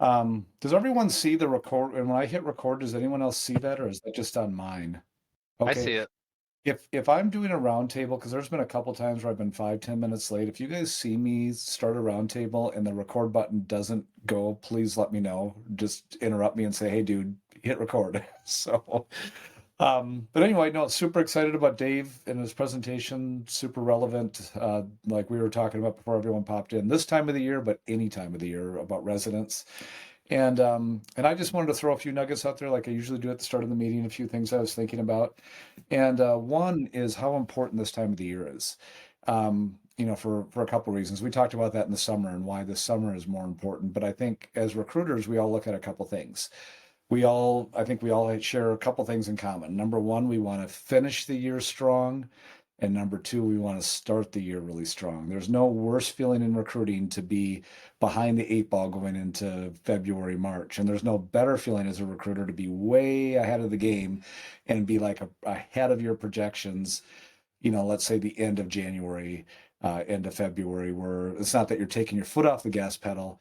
Does everyone see the record? And when I hit record, does anyone else see that, or is that just on mine? I Okay. see it. If I'm doing a roundtable, because there's been a couple times where I've been 5, 10 minutes late. If you guys see me start a roundtable and the record button doesn't go, please let me know. Just interrupt me and say, "Hey, dude, hit record." So, but anyway, no, super excited about Dave and his presentation. Super relevant, like we were talking about before everyone popped in. This time of the year, but any time of the year about residents. And I just wanted to throw a few nuggets out there, like I usually do at the start of the meeting. A few things I was thinking about. And one is how important this time of the year is. For a couple of reasons. We talked about that in the summer and why the summer is more important. But I think as recruiters, we all look at a couple things. I think we all share a couple things in common. Number one, we want to finish the year strong. And number two, we want to start the year really strong. There's no worse feeling in recruiting to be behind the eight ball going into February, March. And there's no better feeling as a recruiter to be way ahead of the game and be like ahead of your projections, let's say the end of January, end of February, where it's not that you're taking your foot off the gas pedal,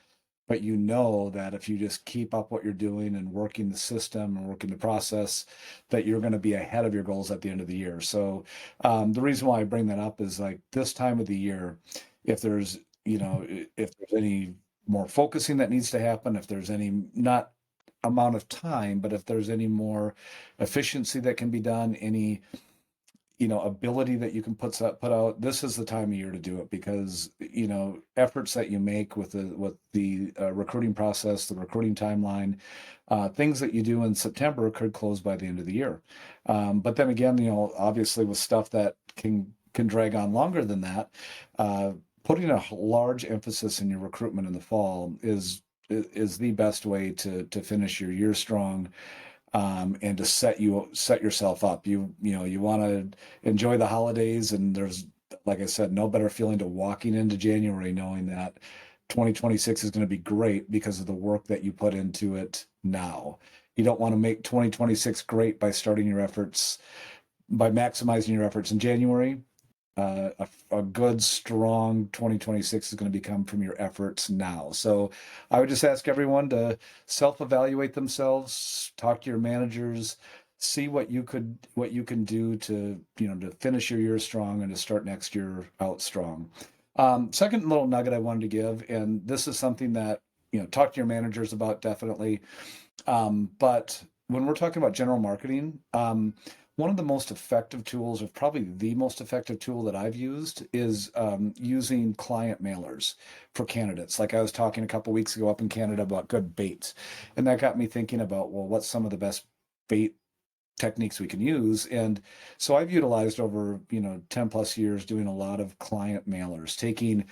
but you know that if you just keep up what you're doing and working the system and working the process, that you're going to be ahead of your goals at the end of the year. So the reason why I bring that up is like this time of the year, if there's, if there's any more focusing that needs to happen, if there's any not amount of time, but if there's any more efficiency that can be done, any ability that you can put out, this is the time of year to do it because efforts that you make with the recruiting process, the recruiting timeline, things that you do in September could close by the end of the year. But then again, obviously with stuff that can drag on longer than that, putting a large emphasis in your recruitment in the fall is the best way to finish your year strong, and to set yourself up. You want to enjoy the holidays, and there's, like I said, no better feeling to walking into January knowing that 2026 is going to be great because of the work that you put into it now. You don't want to make 2026 great by maximizing your efforts in January. A good, strong 2026 is going to become from your efforts now. So I would just ask everyone to self-evaluate themselves, talk to your managers, see what you can do to finish your year strong and to start next year out strong. Second little nugget I wanted to give, and this is something that, talk to your managers about definitely. But when we're talking about general marketing, one of the most effective tools, or probably the most effective tool that I've used, is using client mailers for candidates. Like I was talking a couple weeks ago up in Canada about good baits, and that got me thinking about, well, what's some of the best bait techniques we can use. And so I've utilized over 10 plus years doing a lot of client mailers, taking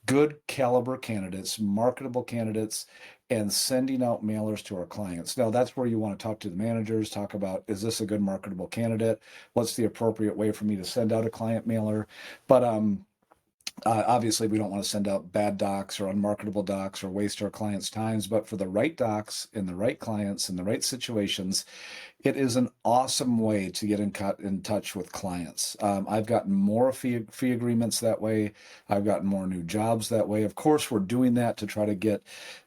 good caliber candidates, marketable candidates, and sending out mailers to our clients. Now, that's where you want to talk to the managers, talk about, is this a good marketable candidate? What's the appropriate way for me to send out a client mailer? But obviously, we don't want to send out bad docs or unmarketable docs or waste our clients' times. But for the right docs and the right clients in the right situations, it is an awesome way to get in touch with clients. I've gotten more fee agreements that way. I've gotten more new jobs that way. Of course, we're doing that to try to get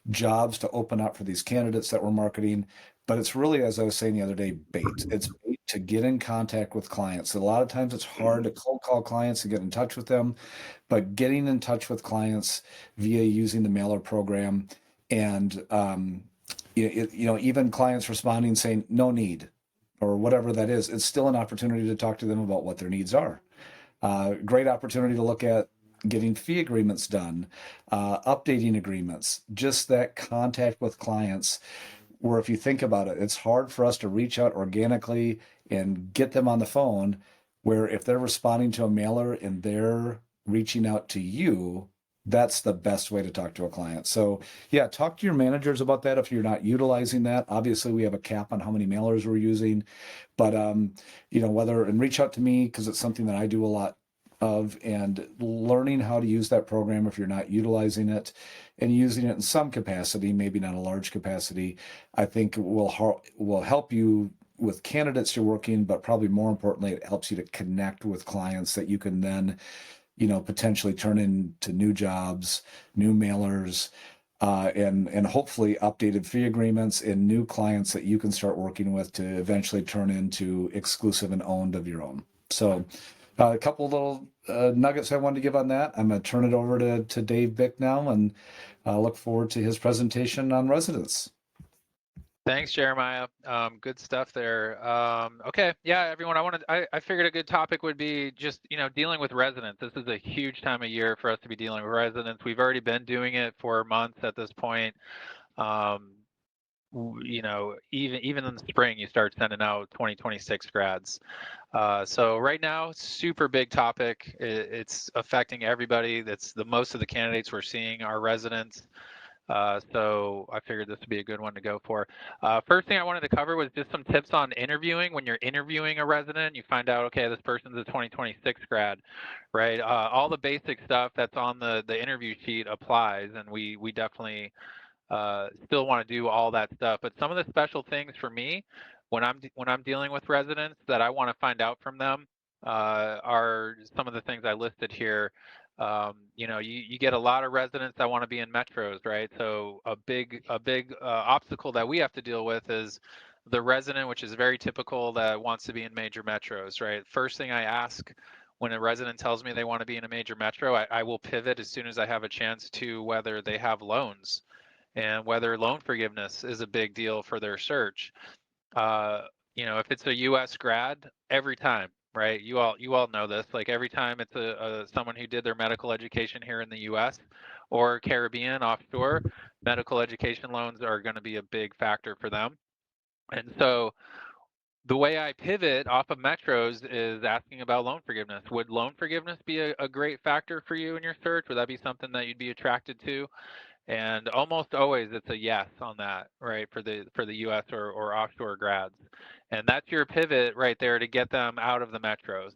jobs to open up for these candidates that we're marketing. But it's really, as I was saying the other day, bait. It's bait to get in contact with clients. A lot of times it's hard to cold call clients and get in touch with them, but getting in touch with clients via using the mailer program and even clients responding saying no need or whatever that is, it's still an opportunity to talk to them about what their needs are. Great opportunity to look at getting fee agreements done, updating agreements, just that contact with clients. Where if you think about it, it's hard for us to reach out organically and get them on the phone. Where if they're responding to a mailer and they're reaching out to you, that's the best way to talk to a client. So yeah, talk to your managers about that if you're not utilizing that. Obviously, we have a cap on how many mailers we're using, but whether and reach out to me because it's something that I do a lot of, and learning how to use that program if you're not utilizing it and using it in some capacity, maybe not a large capacity, I think will help you with candidates you're working, but probably more importantly, it helps you to connect with clients that you can then potentially turn into new jobs, new mailers, and hopefully updated fee agreements and new clients that you can start working with to eventually turn into exclusive and owned of your own. So a couple little nuggets I wanted to give on that. I'm going to turn it over to Dave Bick now, and look forward to his presentation on residents. Thanks, Jeremiah. Good stuff there. Okay, yeah, everyone. I figured a good topic would be just dealing with residents. This is a huge time of year for us to be dealing with residents. We've already been doing it for months at this point. Even in the spring, you start sending out 2026 grads. So right now, super big topic. It's affecting everybody. That's most of the candidates we're seeing are residents. So I figured this would be a good one to go for. First thing I wanted to cover was just some tips on interviewing. When you're interviewing a resident, you find out, okay, this person's a 2026 grad, right? All the basic stuff that's on the interview sheet applies, and we definitely still want to do all that stuff. But some of the special things for me when I'm dealing with residents that I want to find out from them are some of the things I listed here. You get a lot of residents that want to be in metros, right? So a big obstacle that we have to deal with is the resident, which is very typical, that wants to be in major metros, right? First thing I ask when a resident tells me they want to be in a major metro, I will pivot as soon as I have a chance to whether they have loans and whether loan forgiveness is a big deal for their search. If it's a U.S. grad, every time, right? You all know this. Like every time it's someone who did their medical education here in the U.S. or Caribbean offshore, medical education loans are going to be a big factor for them. And so the way I pivot off of metros is asking about loan forgiveness. Would loan forgiveness be a great factor for you in your search? Would that be something that you'd be attracted to? And almost always it's a yes on that, right, for the US or offshore grads. And that's your pivot right there to get them out of the metros.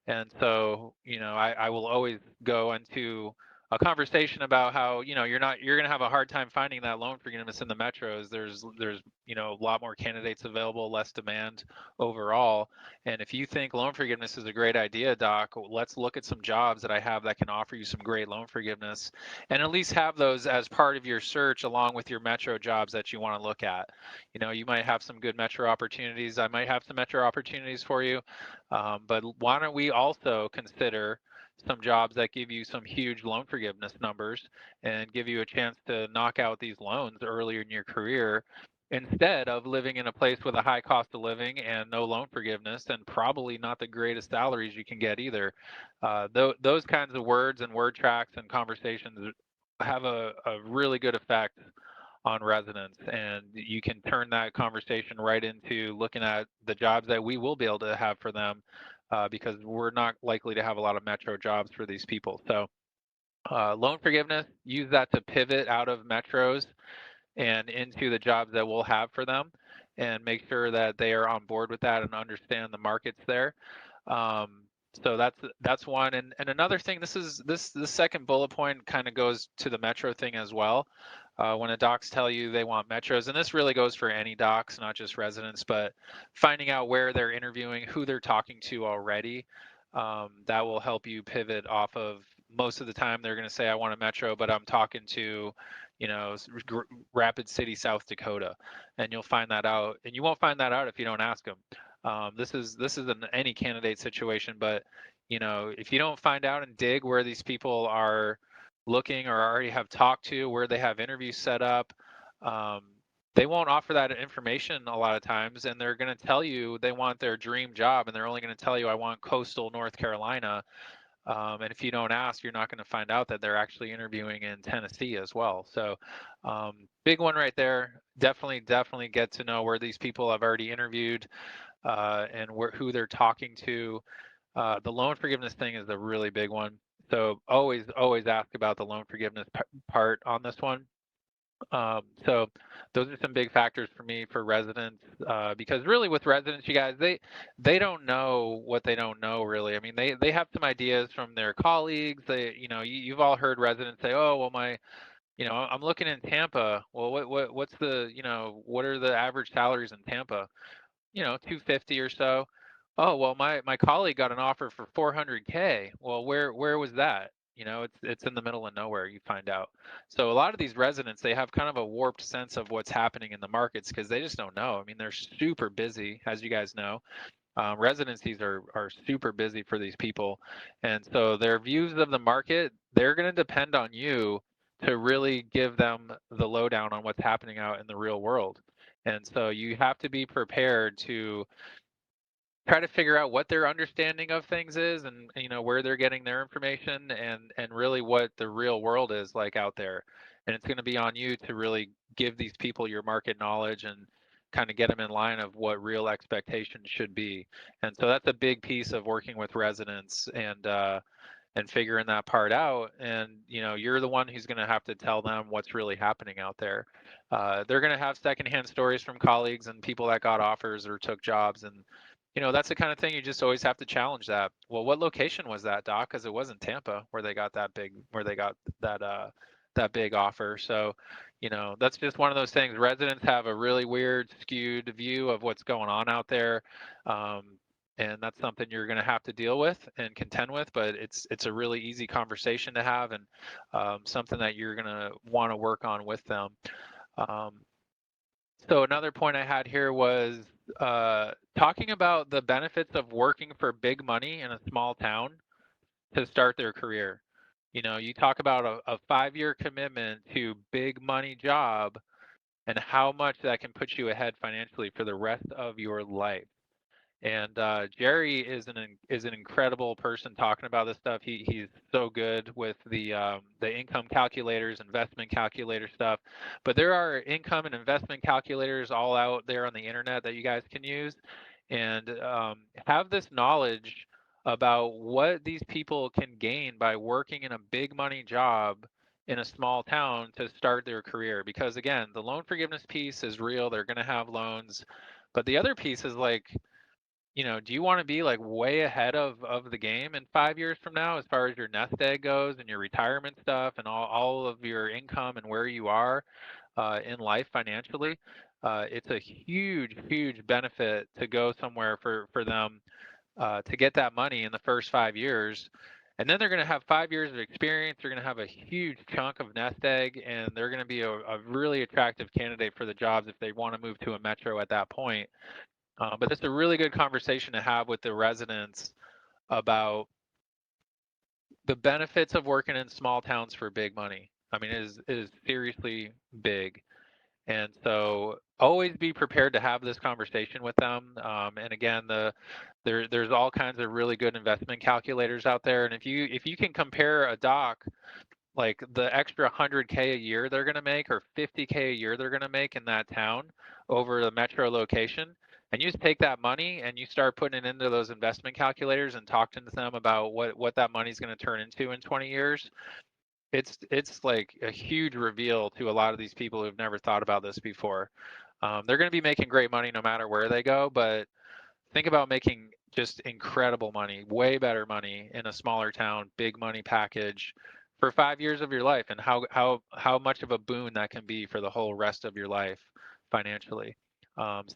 And so, I will always go into a conversation about how, you're going to have a hard time finding that loan forgiveness in the metros. There's a lot more candidates available, less demand overall. And if you think loan forgiveness is a great idea, Doc, let's look at some jobs that I have that can offer you some great loan forgiveness, and at least have those as part of your search along with your metro jobs that you want to look at. You might have some good metro opportunities. I might have some metro opportunities for you. But why don't we also consider some jobs that give you some huge loan forgiveness numbers and give you a chance to knock out these loans earlier in your career instead of living in a place with a high cost of living and no loan forgiveness and probably not the greatest salaries you can get either. Those kinds of words and word tracks and conversations have a really good effect on residents, and you can turn that conversation right into looking at the jobs that we will be able to have for them, because we're not likely to have a lot of metro jobs for these people. So loan forgiveness, use that to pivot out of metros and into the jobs that we'll have for them, and make sure that they are on board with that and understand the markets there. So that's one. And another thing, the second bullet point kind of goes to the metro thing as well. When the docs tell you they want metros, and this really goes for any docs, not just residents, but finding out where they're interviewing, who they're talking to already, that will help you pivot off of. Most of the time they're going to say I want a metro, but I'm talking to Rapid City, South Dakota, and you'll find that out, and you won't find that out if you don't ask them. This is in any candidate situation, but if you don't find out and dig where these people are looking or already have talked to, where they have interviews set up, they won't offer that information a lot of times, and they're going to tell you they want their dream job, and they're only going to tell you I want coastal North Carolina. And if you don't ask, you're not going to find out that they're actually interviewing in Tennessee as well. So big one right there. Definitely get to know where these people have already interviewed, and who they're talking to. The loan forgiveness thing is a really big one. So always ask about the loan forgiveness part on this one. So those are some big factors for me for residents, because really with residents, you guys, they don't know what they don't know really. I mean, they have some ideas from their colleagues. You've all heard residents say, oh, well, I'm looking in Tampa. Well, what's what are the average salaries in Tampa? 250 or so. Oh, well, my colleague got an offer for 400K. Well, where was that? You know, it's in the middle of nowhere, you find out. So a lot of these residents, they have kind of a warped sense of what's happening in the markets because they just don't know. I mean, they're super busy, as you guys know. Residencies are super busy for these people. And so their views of the market, they're going to depend on you to really give them the lowdown on what's happening out in the real world. And so you have to be prepared to try to figure out what their understanding of things is, and you know where they're getting their information, and really what the real world is like out there. And it's going to be on you to really give these people your market knowledge and kind of get them in line of what real expectations should be. And so that's a big piece of working with residents, and figuring that part out. And you know, you're the one who's going to have to tell them what's really happening out there. They're going to have secondhand stories from colleagues and people that got offers or took jobs, and you know, that's the kind of thing you just always have to challenge that. Well, what location was that, Doc? Because it wasn't Tampa where they got that big, where they got that big offer. So, you know, that's just one of those things. Residents have a really weird, skewed view of what's going on out there. And that's something you're going to have to deal with and contend with, but it's a really easy conversation to have, and something that you're going to want to work on with them. Um, so another point I had here was talking about the benefits of working for big money in a small town to start their career. You know, you talk about a 5-year commitment to big money job and how much that can put you ahead financially for the rest of your life. And Jerry is an incredible person talking about this stuff. He's so good with the income calculators, investment calculator stuff. But there are income and investment calculators all out there on the internet that you guys can use, and have this knowledge about what these people can gain by working in a big money job in a small town to start their career. Because again, the loan forgiveness piece is real. They're going to have loans, but the other piece is like, you know, do you want to be like way ahead of the game in 5 years from now as far as your nest egg goes and your retirement stuff and all of your income and where you are in life financially? It's a huge, huge benefit to go somewhere for them to get that money in the first 5 years. And then they're going to have 5 years of experience. They're going to have a huge chunk of nest egg, and they're going to be a really attractive candidate for the jobs if they want to move to a metro at that point. But it's a really good conversation to have with the residents about the benefits of working in small towns for big money. I mean, it is seriously big. And so always be prepared to have this conversation with them. And again, there's all kinds of really good investment calculators out there. And if you can compare a doc, like the extra 100K a year they're going to make or 50K a year they're going to make in that town over the metro location, and you just take that money and you start putting it into those investment calculators and talking to them about what that money's going to turn into in 20 years, it's like a huge reveal to a lot of these people who've never thought about this before. They're going to be making great money no matter where they go, but think about making just incredible money, way better money in a smaller town, big money package for 5 years of your life, and how much of a boon that can be for the whole rest of your life financially.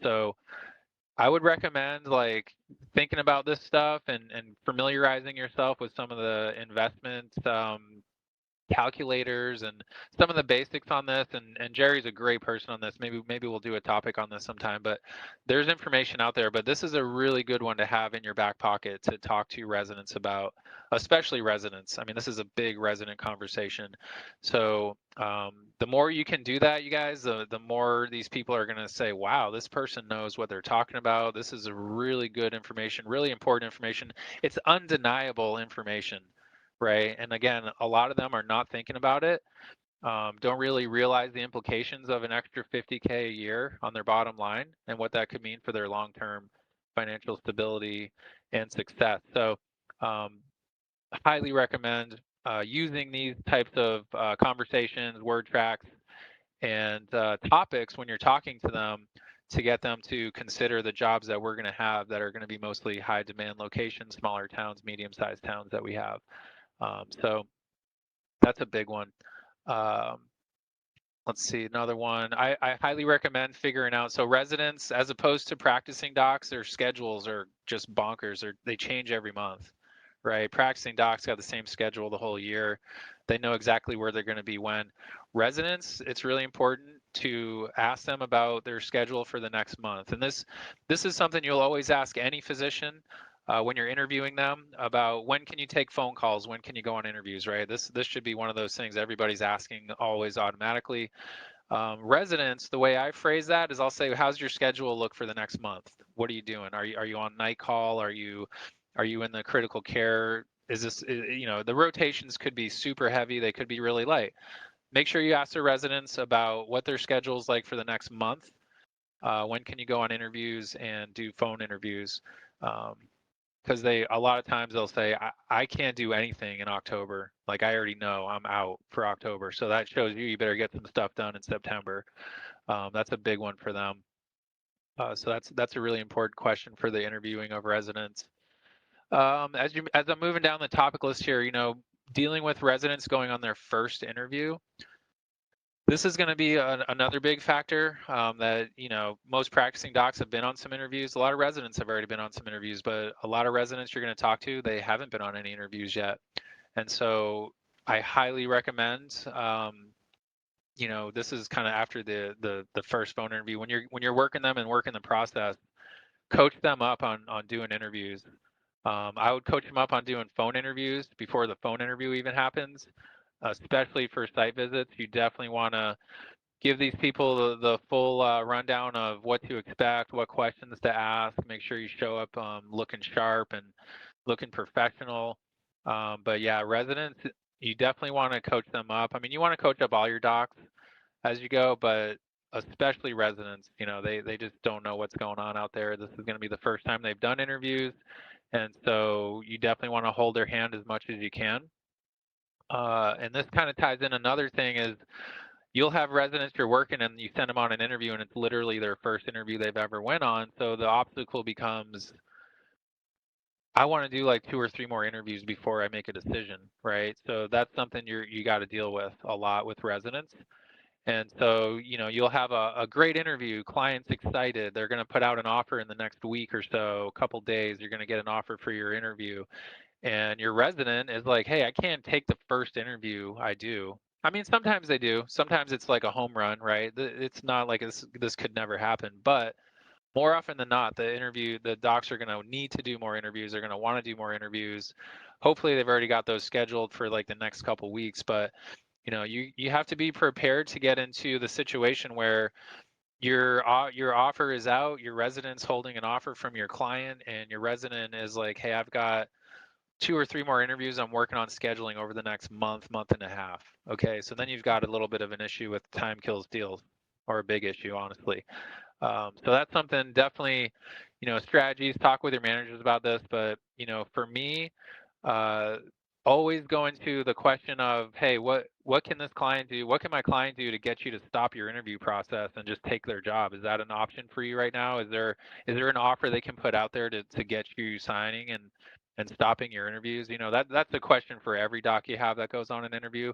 So I would recommend like thinking about this stuff and familiarizing yourself with some of the investment calculators and some of the basics on this, and Jerry's a great person on this. Maybe we'll do a topic on this sometime, but there's information out there. But this is a really good one to have in your back pocket to talk to residents about, especially residents. I mean, this is a big resident conversation. So the more you can do that, you guys, the more these people are going to say, wow, this person knows what they're talking about. This is a really good information, really important information. It's undeniable information, right? And again, a lot of them are not thinking about it, don't really realize the implications of an extra 50K a year on their bottom line and what that could mean for their long-term financial stability and success. So highly recommend using these types of conversations, word tracks, and topics when you're talking to them to get them to consider the jobs that we're going to have that are going to be mostly high demand locations, smaller towns, medium-sized towns that we have. So that's a big one. Let's see, another one. I highly recommend figuring out. So residents, as opposed to practicing docs, their schedules are just bonkers. They change every month, right? Practicing docs got the same schedule the whole year. They know exactly where they're going to be when. Residents, it's really important to ask them about their schedule for the next month. And this is something you'll always ask any physician when you're interviewing them about when can you take phone calls, when can you go on interviews, right? This should be one of those things everybody's asking always automatically. Residents, the way I phrase that is I'll say, how's your schedule look for the next month? What are you doing? Are you on night call? Are you in the critical care? Is this, you know, the rotations could be super heavy, they could be really light. Make sure you ask the residents about what their schedule is like for the next month. When can you go on interviews and do phone interviews? Because a lot of times they'll say, I can't do anything in October. Like I already know I'm out for October. So that shows you better get some stuff done in September. That's a big one for them. So that's a really important question for the interviewing of residents. As I'm moving down the topic list here, you know, dealing with residents going on their first interview, this is going to be another big factor that, you know, most practicing docs have been on some interviews. A lot of residents have already been on some interviews, but a lot of residents you're going to talk to, they haven't been on any interviews yet. And so I highly recommend, you know, this is kind of after the first phone interview, when you're working them and working the process, coach them up on doing interviews. I would coach them up on doing phone interviews before the phone interview even happens, especially for site visits. You definitely want to give these people the full rundown of what to expect, what questions to ask. Make sure you show up looking sharp and looking professional. But yeah, residents, you definitely want to coach them up. I mean, you want to coach up all your docs as you go, but especially residents, you know, they just don't know what's going on out there. This is going to be the first time they've done interviews. And so you definitely want to hold their hand as much as you can. And this kind of ties in another thing is you'll have residents you're working and you send them on an interview and it's literally their first interview they've ever went on. So the obstacle becomes, I want to do like 2 or 3 more interviews before I make a decision, right? So that's something you got to deal with a lot with residents. And so, you know, you'll have a great interview, client's excited, they're going to put out an offer in the next week or so, a couple days, you're going to get an offer for your interview. And your resident is like, hey, I can't take the first interview I do. I mean, sometimes they do. Sometimes it's like a home run, right? It's not like this could never happen. But more often than not, the docs are going to need to do more interviews. They're going to want to do more interviews. Hopefully, they've already got those scheduled for like the next couple weeks. But you know, you have to be prepared to get into the situation where your offer is out, your resident's holding an offer from your client, and your resident is like, hey, I've got 2 or 3 more interviews I'm working on scheduling over the next month, month and a half. Okay, so then you've got a little bit of an issue with time kills deals, or a big issue, honestly. So that's something definitely, you know, strategies, talk with your managers about this. But, you know, for me, uh, always going to the question of, hey, what can this client do? What can my client do to get you to stop your interview process and just take their job? Is that an option for you right now? Is there an offer they can put out there to get you signing and stopping your interviews? You know, that's a question for every doc you have that goes on an interview.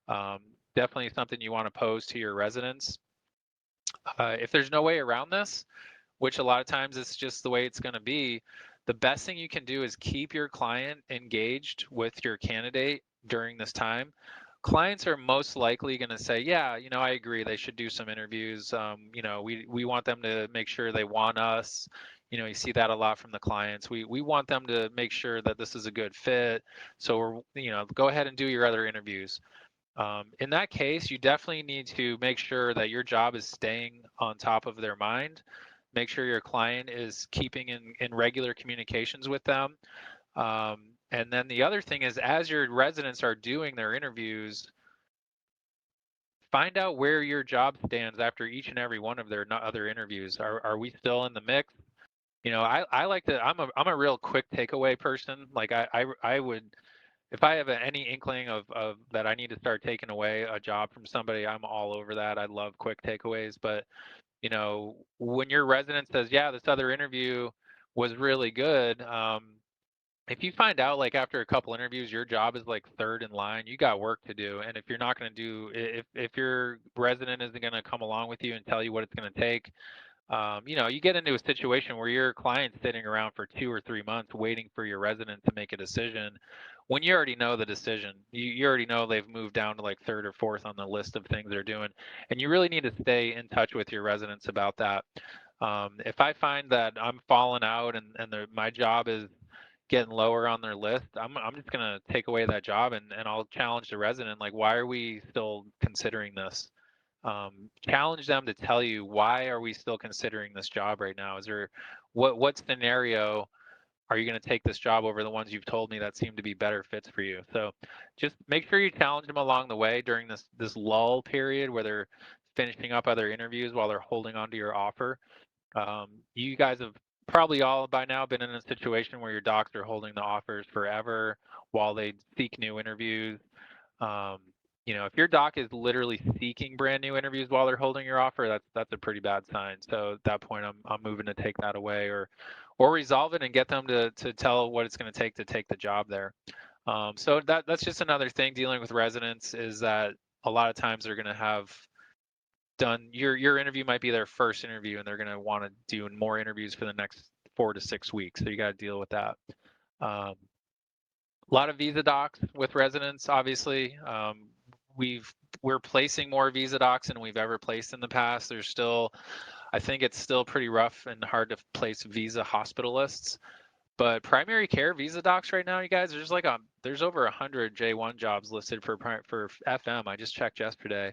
Definitely something you want to pose to your residents. If there's no way around this, which a lot of times it's just the way it's going to be, the best thing you can do is keep your client engaged with your candidate during this time. Clients are most likely going to say, yeah, you know, I agree, they should do some interviews. You know, we want them to make sure they want us. You know, you see that a lot from the clients. We want them to make sure that this is a good fit. So we're, you know, go ahead and do your other interviews. In that case, you definitely need to make sure that your job is staying on top of their mind. Make sure your client is keeping in regular communications with them. And then the other thing is, as your residents are doing their interviews, find out where your job stands after each and every one of their other interviews. Are we still in the mix? You know, I like to, I'm a real quick takeaway person. Like I would, if I have any inkling of that I need to start taking away a job from somebody, I'm all over that. I love quick takeaways. But, you know, when your resident says, yeah, this other interview was really good, if you find out like after a couple interviews your job is like third in line, you got work to do. And if you're not going to do, if your resident isn't going to come along with you and tell you what it's going to take, You get into a situation where your client's sitting around for 2 or 3 months waiting for your resident to make a decision when you already know the decision. You already know they've moved down to like third or fourth on the list of things they're doing. And you really need to stay in touch with your residents about that. If I find that I'm falling out and my job is getting lower on their list, I'm just going to take away that job and I'll challenge the resident, like, why are we still considering this? Challenge them to tell you, why are we still considering this job right now? Is there what scenario are you going to take this job over the ones you've told me that seem to be better fits for you? So just make sure you challenge them along the way during this lull period where they're finishing up other interviews while they're holding on to your offer. You guys have probably all by now been in a situation where your docs are holding the offers forever while they seek new interviews. Um, if your doc is literally seeking brand new interviews while they're holding your offer, that's a pretty bad sign. So at that point, I'm moving to take that away or resolve it and get them to tell what it's going to take the job there. So that's just another thing dealing with residents, is that a lot of times they're going to have done your interview might be their first interview and they're going to want to do more interviews for the next 4 to 6 weeks. So you got to deal with that. Um, a lot of visa docs with residents, obviously. We're placing more visa docs than we've ever placed in the past. I think it's still pretty rough and hard to place visa hospitalists. But primary care visa docs right now, you guys, there's over 100 J1 jobs listed for FM. I just checked yesterday.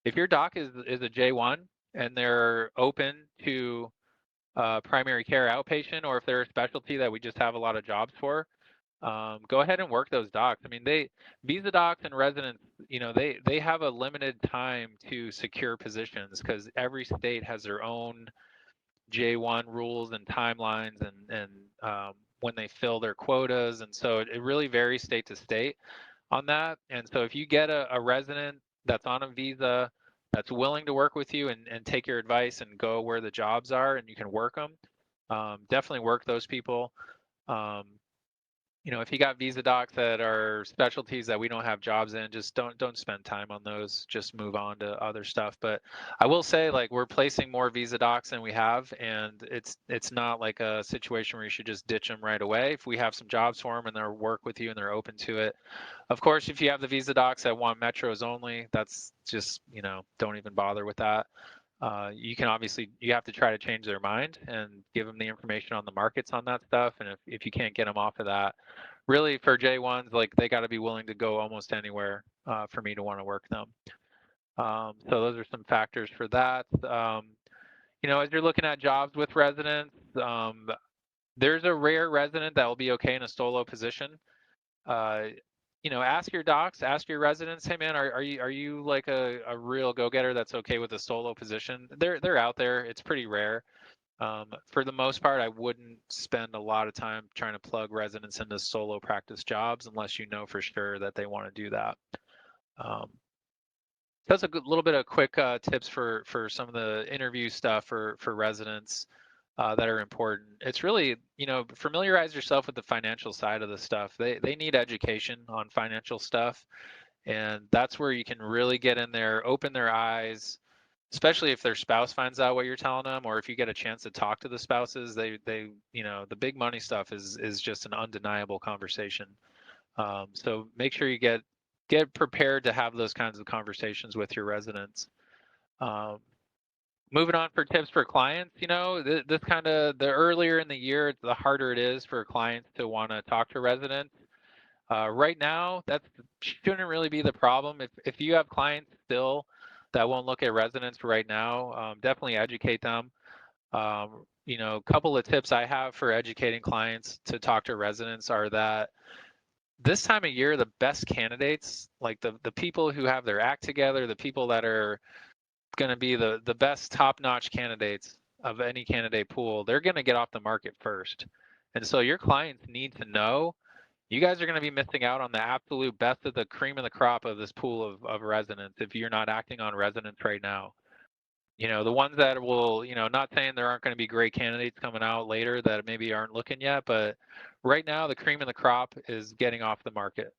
If your doc is a J1 and they're open to primary care outpatient, or if they're a specialty that we just have a lot of jobs for, go ahead and work those docs. I mean, visa docs and residents, they have a limited time to secure positions because every state has their own J1 rules and timelines and when they fill their quotas. And so it really varies state to state on that. And so if you get a resident that's on a visa that's willing to work with you and take your advice and go where the jobs are and you can work them, definitely work those people. Um, if you got visa docs that are specialties that we don't have jobs in, just don't spend time on those. Just move on to other stuff. But I will say, like, we're placing more visa docs than we have, and it's not like a situation where you should just ditch them right away. If we have some jobs for them and they'll work with you and they're open to it. Of course, if you have the visa docs that want metros only, that's just, don't even bother with that. You have to try to change their mind and give them the information on the markets on that stuff. And if you can't get them off of that, really for J1s, like, they got to be willing to go almost anywhere for me to want to work them. So those are some factors for that. As you're looking at jobs with residents, there's a rare resident that will be okay in a solo position. Ask your docs, ask your residents, hey man, are you like a real go-getter that's okay with a solo position? They're out there. It's pretty rare. For the most part, I wouldn't spend a lot of time trying to plug residents into solo practice jobs unless you know for sure that they want to do that. That's a little bit of quick tips for some of the interview stuff for residents that are important. It's really, familiarize yourself with the financial side of the stuff. They need education on financial stuff, and that's where you can really get in there, open their eyes, especially if their spouse finds out what you're telling them, or if you get a chance to talk to the spouses. They the big money stuff is just an undeniable conversation. So make sure you get prepared to have those kinds of conversations with your residents. Moving on for tips for clients, this kind of, the earlier in the year, the harder it is for clients to want to talk to residents. Right now, that shouldn't really be the problem. If you have clients still that won't look at residents right now, definitely educate them. A couple of tips I have for educating clients to talk to residents are that this time of year, the best candidates, like the people who have their act together, the people that are going to be the best top-notch candidates of any candidate pool, they're going to get off the market first. And so your clients need to know you guys are going to be missing out on the absolute best of the cream of the crop of this pool of residents if you're not acting on residents right now. The ones that will, not saying there aren't going to be great candidates coming out later that maybe aren't looking yet, but right now the cream of the crop is getting off the market.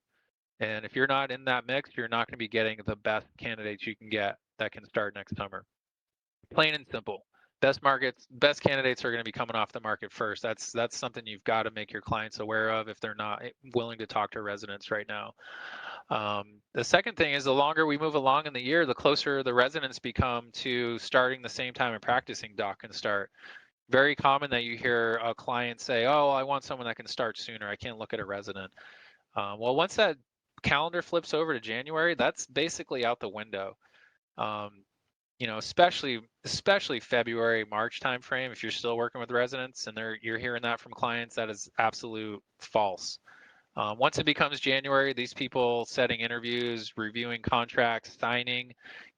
And if you're not in that mix, you're not going to be getting the best candidates you can get that can start next summer. Plain and simple. best candidates are going to be coming off the market first. That's something you've got to make your clients aware of if they're not willing to talk to residents right now. The second thing is the longer we move along in the year, the closer the residents become to starting the same time a practicing doc can start. Very common that you hear a client say, oh, I want someone that can start sooner. I can't look at a resident. Well, once that calendar flips over to January, that's basically out the window. You know, especially February, March timeframe, if you're still working with residents and you're hearing that from clients, that is absolute false. Once it becomes January, these people setting interviews, reviewing contracts, signing,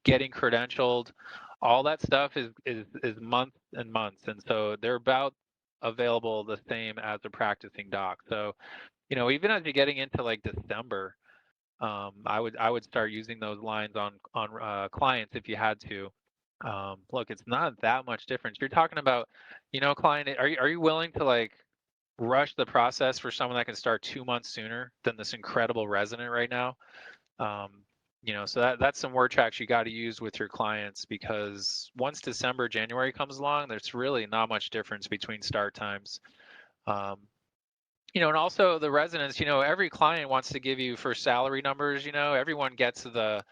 getting credentialed, all that stuff is months and months, and so they're about available the same as a practicing doc. So, you know, even as you're getting into like December, I would start using those lines on clients if you had to. Look, it's not that much difference. You're talking about, you know, client, are you willing to like rush the process for someone that can start 2 months sooner than this incredible resident right now? You know, so that's some word tracks you got to use with your clients, because once December, January comes along, there's really not much difference between start times. You know, and also the residents, you know, every client wants to give you for salary numbers, you know, everyone gets the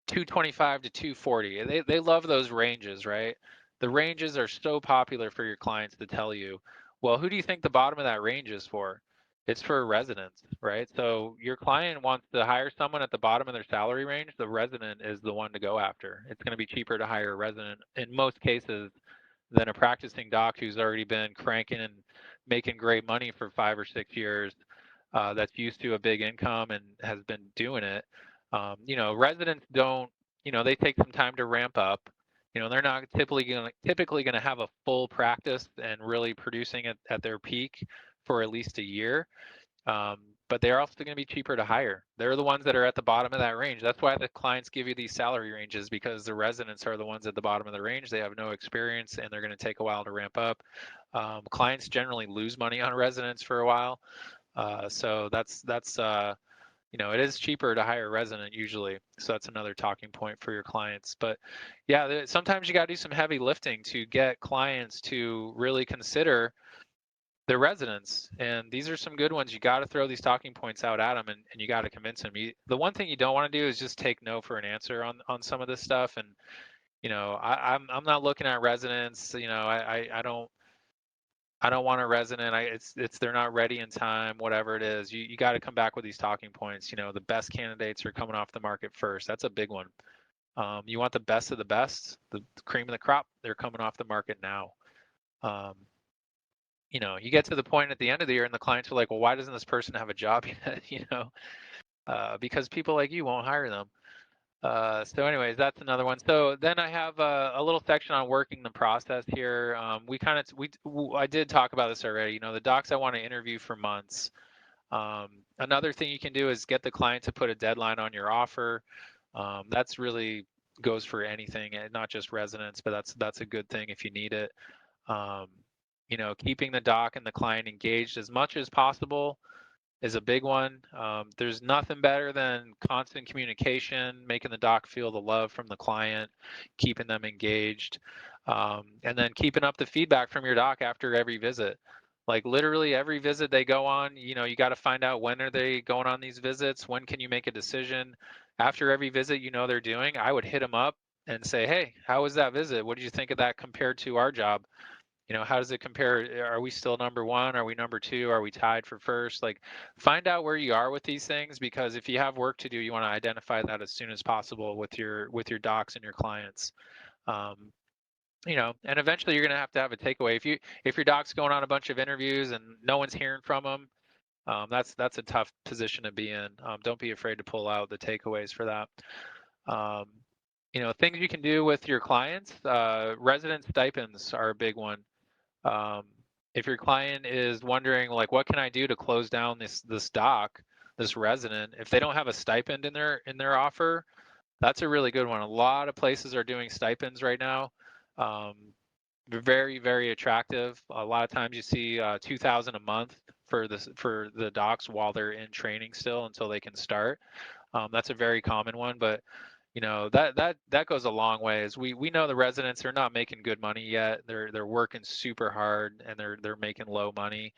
225 to 240. They love those ranges, right? The ranges are so popular for your clients to tell you. Well, who do you think the bottom of that range is for? It's for residents, right? So your client wants to hire someone at the bottom of their salary range. The resident is the one to go after. It's going to be cheaper to hire a resident in most cases than a practicing doc who's already been cranking and making great money for 5 or 6 years, that's used to a big income and has been doing it. You know, residents don't, you know, they take some time to ramp up. You know, they're not typically going to have a full practice and really producing at their peak for at least a year. But they're also going to be cheaper to hire. They're the ones that are at the bottom of that range. That's why the clients give you these salary ranges, because the residents are the ones at the bottom of the range. They have no experience and they're going to take a while to ramp up. Clients generally lose money on residents for a while. So that's you know, it is cheaper to hire a resident usually. So that's another talking point for your clients. But yeah, sometimes you got to do some heavy lifting to get clients to really consider the residents, and these are some good ones. You got to throw these talking points out at them, and you got to convince them. The one thing you don't want to do is just take no for an answer on some of this stuff. And you know, I'm not looking at residents. You know, I don't want a resident. It's they're not ready in time. Whatever it is, you got to come back with these talking points. You know, the best candidates are coming off the market first. That's a big one. You want the best of the best, the cream of the crop. They're coming off the market now. You know, you get to the point at the end of the year and the clients are like, well, why doesn't this person have a job yet? You know, because people like you won't hire them. So anyways, that's another one. So then I have a little section on working the process here. I did talk about this already. You know, the docs I want to interview for months. Another thing you can do is get the client to put a deadline on your offer. That's really goes for anything, and not just residents, but that's a good thing if you need it. You know, keeping the doc and the client engaged as much as possible is a big one. There's nothing better than constant communication, making the doc feel the love from the client, keeping them engaged, and then keeping up the feedback from your doc after every visit. Like literally every visit they go on, you know, you got to find out when are they going on these visits, when can you make a decision. After every visit, you know they're doing, I would hit them up and say, hey, how was that visit? What did you think of that compared to our job? You know, how does it compare? Are we still number one? Are we number two? Are we tied for first? Like, find out where you are with these things, because if you have work to do, you want to identify that as soon as possible with your docs and your clients. You know, and eventually you're going to have a takeaway. If your doc's going on a bunch of interviews and no one's hearing from them, that's a tough position to be in. Don't be afraid to pull out the takeaways for that. You know, things you can do with your clients. Resident stipends are a big one. If your client is wondering, like, what can I do to close down this doc, this resident, if they don't have a stipend in their offer, that's a really good one. A lot of places are doing stipends right now. They're very, very attractive. A lot of times you see $2,000 a month for the docs while they're in training still until they can start. That's a very common one, but that goes a long ways. We know the residents are not making good money yet. They're working super hard and they're making low money.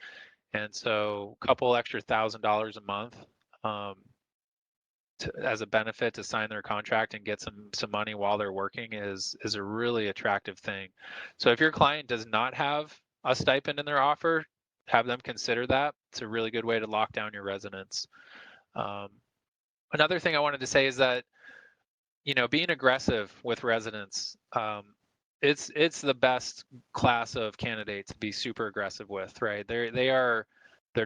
And so a couple extra $1,000 a month um, as a benefit to sign their contract and get some money while they're working is a really attractive thing. So if your client does not have a stipend in their offer, have them consider that. It's a really good way to lock down your residents. Um, Another thing I wanted to say is that being aggressive with residents, it's the best class of candidate to be super aggressive with, right? They're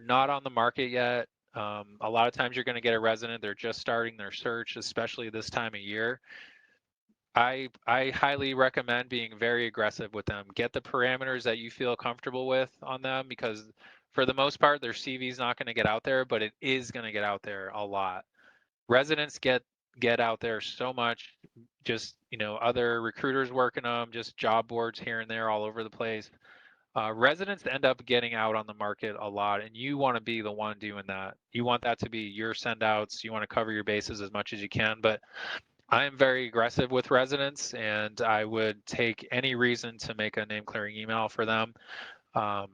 not on the market yet. A lot of times you're going to get a resident, they're just starting their search, especially this time of year. I highly recommend being very aggressive with them. Get the parameters that you feel comfortable with on them, because for the most part, their CV is not going to get out there, but it is going to get out there a lot. Residents get out there so much, just other recruiters working them, just job boards here and there all over the place. Residents end up getting out on the market a lot, and you want to be the one doing that. You want that to be your send outs. You want to cover your bases as much as you can, but I am very aggressive with residents, and I would take any reason to make a name clearing email for them. um,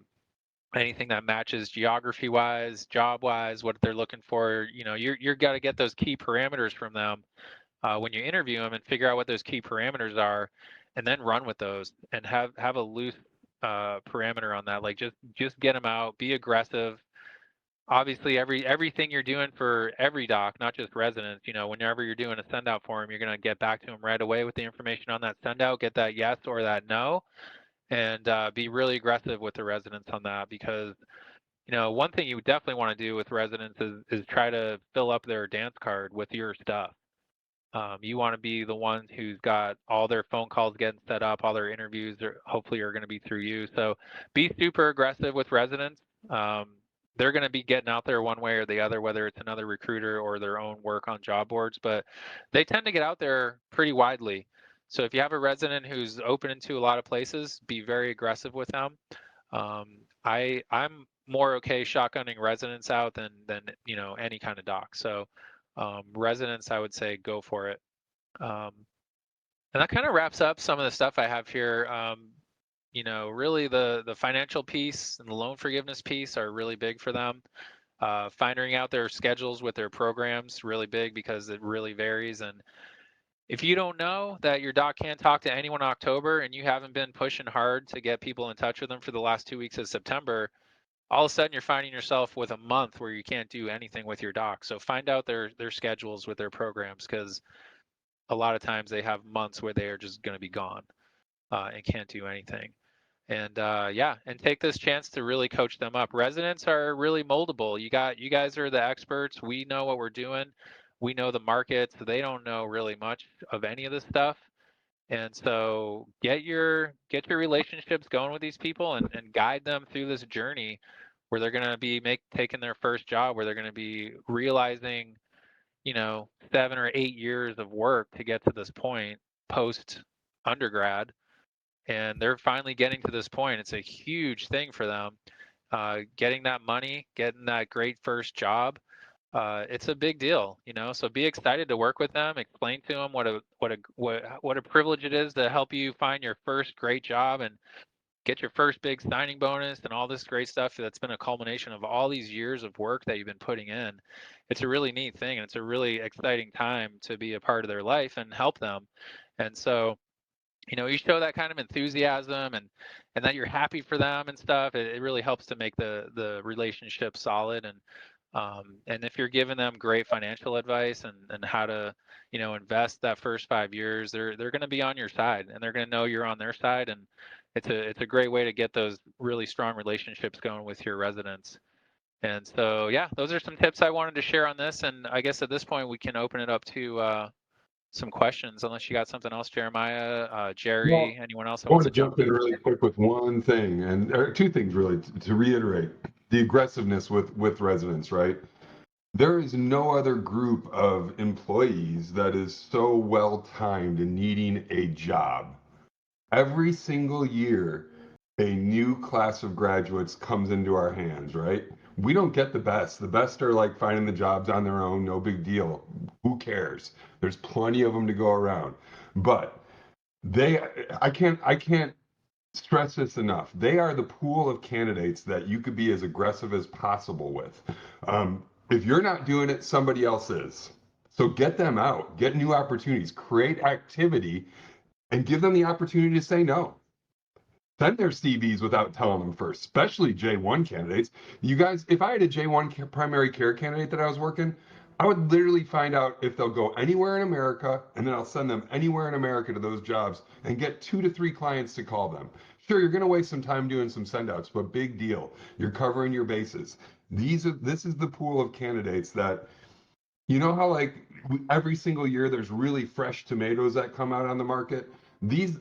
Anything that matches geography wise, job wise, what they're looking for. You're got to get those key parameters from them when you interview them, and figure out what those key parameters are, and then run with those and have a loose parameter on that. Like just get them out, be aggressive. Obviously, everything you're doing for every doc, not just residents. Whenever you're doing a send out for them, you're going to get back to them right away with the information on that send out. Get that yes or that no, and be really aggressive with the residents on that, because one thing you definitely want to do with residents is try to fill up their dance card with your stuff. You want to be the one who's got all their phone calls getting set up, all their interviews hopefully are going to be through you. So be super aggressive with residents. Um, they're going to be getting out there one way or the other, whether it's another recruiter or their own work on job boards, but they tend to get out there pretty widely. So if you have a resident who's open into a lot of places, be very aggressive with them. I'm more okay shotgunning residents out than any kind of doc. So residents, I would say go for it. Um, and that kind of wraps up some of the stuff I have here. Really the financial piece and the loan forgiveness piece are really big for them. Finding out their schedules with their programs, really big, because it really varies. And if you don't know that your doc can't talk to anyone in October, and you haven't been pushing hard to get people in touch with them for the last 2 weeks of September, all of a sudden you're finding yourself with a month where you can't do anything with your doc. So find out their schedules with their programs, because a lot of times they have months where they are just going to be gone and can't do anything. And yeah, and take this chance to really coach them up. Residents are really moldable. You guys are the experts. We know what we're doing. We know the markets. They don't know really much of any of this stuff. And so get your relationships going with these people, and guide them through this journey where they're going to be taking their first job, where they're going to be realizing 7 or 8 years of work to get to this point post undergrad, and they're finally getting to this point. It's a huge thing for them, getting that money, getting that great first job. It's a big deal, so be excited to work with them. Explain to them what a privilege it is to help you find your first great job and get your first big signing bonus and all this great stuff that's been a culmination of all these years of work that you've been putting in. It's a really neat thing, and it's a really exciting time to be a part of their life and help them. And so, you show that kind of enthusiasm, and that you're happy for them and stuff. It really helps to make the relationship solid. And if you're giving them great financial advice and how to invest that first 5 years, they're going to be on your side, and they're going to know you're on their side. And it's a great way to get those really strong relationships going with your residents. And so yeah, those are some tips I wanted to share on this. And I guess at this point we can open it up to some questions, unless you got something else, Jeremiah, Well, Jerry, anyone else that I want wants to to jump jump in in. really quick with one thing, or two things really, to reiterate the aggressiveness with residents, right? There is no other group of employees that is so well timed in needing a job. Every single year, a new class of graduates comes into our hands, right? We don't get the best. The best are like finding the jobs on their own, no big deal. Who cares? There's plenty of them to go around. But they, I can't stress this enough. They are the pool of candidates that you could be as aggressive as possible with. If you're not doing it, somebody else is. So get them out, get new opportunities, create activity, and give them the opportunity to say no. Send their CVs without telling them first, especially J1 candidates. You guys, if I had a J1 primary care candidate that I was working, I would literally find out if they'll go anywhere in America, and then I'll send them anywhere in America to those jobs and get 2 to 3 clients to call them. Sure, you're going to waste some time doing some sendouts, but big deal. You're covering your bases. This is the pool of candidates that, you know how like every single year there's really fresh tomatoes that come out on the market? These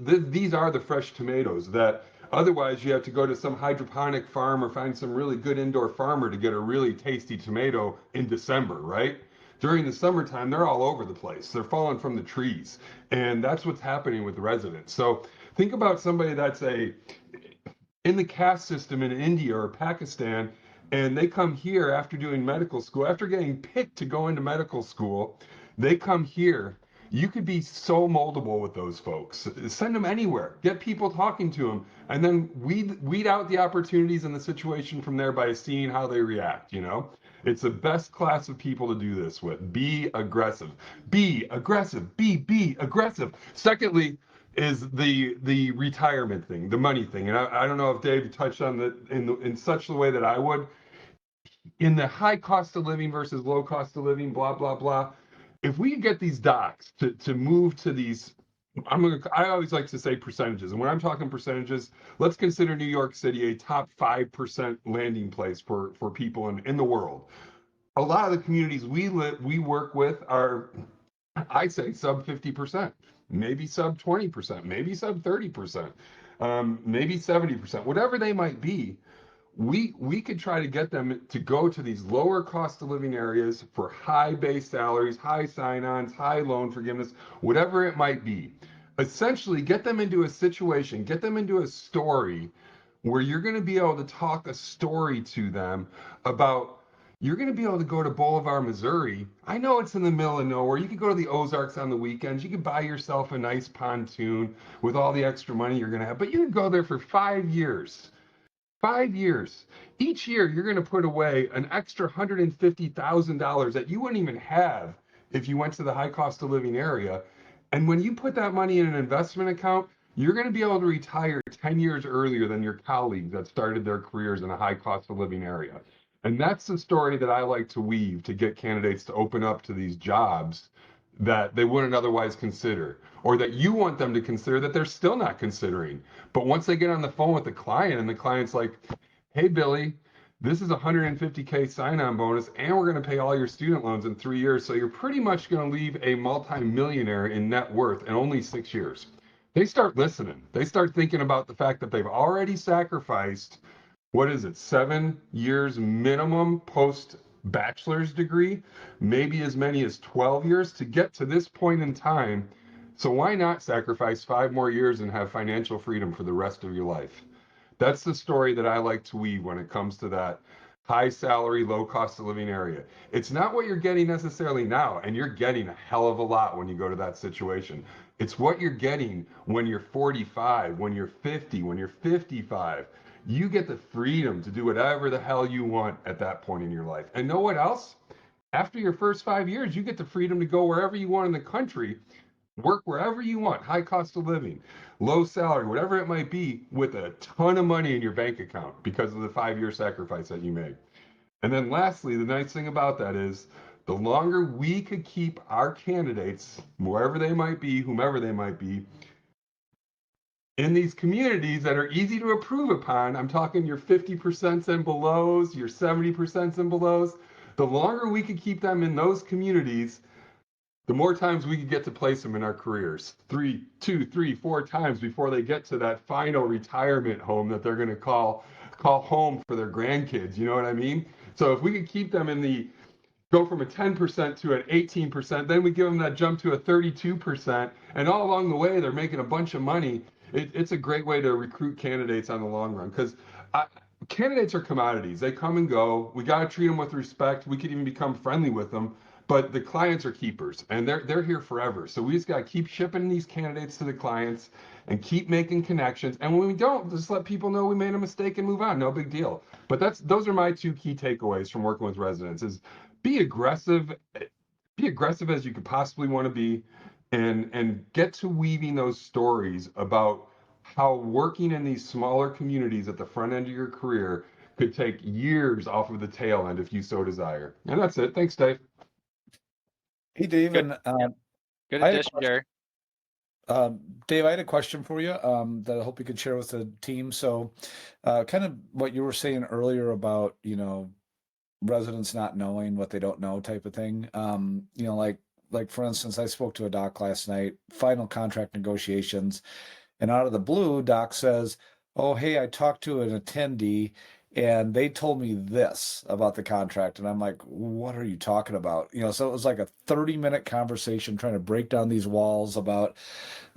are the fresh tomatoes that otherwise you have to go to some hydroponic farm or find some really good indoor farmer to get a really tasty tomato in December, right? During the summertime, they're all over the place. They're falling from the trees. And that's what's happening with residents. So think about somebody that's in the caste system in India or Pakistan, and they come here after doing medical school, after getting picked to go into medical school, they come here. You could be so moldable with those folks. Send them anywhere. Get people talking to them, and then weed out the opportunities and the situation from there by seeing how they react. You know, it's the best class of people to do this with. Be aggressive. Be aggressive. Be aggressive. Secondly, is the retirement thing, the money thing, and I don't know if Dave touched on that in such a way that I would. In the high cost of living versus low cost of living, blah blah blah. If we get these docs to move to these, I always like to say percentages, and when I'm talking percentages, let's consider New York City a top 5% landing place for people in the world. A lot of the communities we work with are, I say, sub 50%, maybe sub 20%, maybe sub 30%, maybe 70%, whatever they might be. We could try to get them to go to these lower cost of living areas for high base salaries, high sign-ons, high loan forgiveness, whatever it might be. Essentially, get them into a situation, get them into a story where you're going to be able to talk a story to them about, you're going to be able to go to Bolivar, Missouri. I know it's in the middle of nowhere. You could go to the Ozarks on the weekends. You could buy yourself a nice pontoon with all the extra money you're going to have, but you could go there for 5 years. 5 years. Each year, you're going to put away an extra $150,000 that you wouldn't even have if you went to the high cost of living area. And when you put that money in an investment account, you're going to be able to retire 10 years earlier than your colleagues that started their careers in a high cost of living area. And that's the story that I like to weave to get candidates to open up to these jobs that they wouldn't otherwise consider, or that you want them to consider that they're still not considering. But once they get on the phone with the client and the client's like, hey, Billy, this is a 150K sign-on bonus, and we're going to pay all your student loans in 3 years. So you're pretty much going to leave a multimillionaire in net worth in only 6 years. They start listening. They start thinking about the fact that they've already sacrificed, what is it, 7 years minimum post bachelor's degree, maybe as many as 12 years to get to this point in time. So why not sacrifice 5 more years and have financial freedom for the rest of your life? That's the story that I like to weave when it comes to that high salary, low cost of living area. It's not what you're getting necessarily now, and you're getting a hell of a lot when you go to that situation. It's what you're getting when you're 45, when you're 50, when you're 55. You get the freedom to do whatever the hell you want at that point in your life. And know what else? After your first 5 years, you get the freedom to go wherever you want in the country, work wherever you want, high cost of living, low salary, whatever it might be, with a ton of money in your bank account because of the 5 year sacrifice that you made. And then lastly, the nice thing about that is the longer we could keep our candidates, wherever they might be, whomever they might be, in these communities that are easy to improve upon, I'm talking your 50% and belows, your 70% and belows, the longer we could keep them in those communities, the more times we could get to place them in our careers. 2, 3, 4 times before they get to that final retirement home that they're going to call home for their grandkids. You know what I mean? So if we could keep them go from a 10% to an 18%, then we give them that jump to a 32%, and all along the way they're making a bunch of money. It's a great way to recruit candidates on the long run, because candidates are commodities. They come and go. We got to treat them with respect. We could even become friendly with them. But the clients are keepers, and they're here forever. So we just got to keep shipping these candidates to the clients and keep making connections. And when we don't, just let people know we made a mistake and move on. No big deal. But those are my two key takeaways from working with residents: is be aggressive, be aggressive as you could possibly want to be, and get to weaving those stories about how working in these smaller communities at the front end of your career could take years off of the tail end if you so desire. And that's it. Thanks, Dave. Hey, Dave, Good. and Yep. Good I had a addition, question. Jerry. Dave, I had a question for you that I hope you could share with the team. So, kind of what you were saying earlier about, residents not knowing what they don't know type of thing. Like for instance, I spoke to a doc last night, final contract negotiations, and out of the blue, doc says, "Oh, hey, I talked to an attendee and they told me this about the contract." And I'm like, "What are you talking about?" So it was like a 30-minute conversation trying to break down these walls about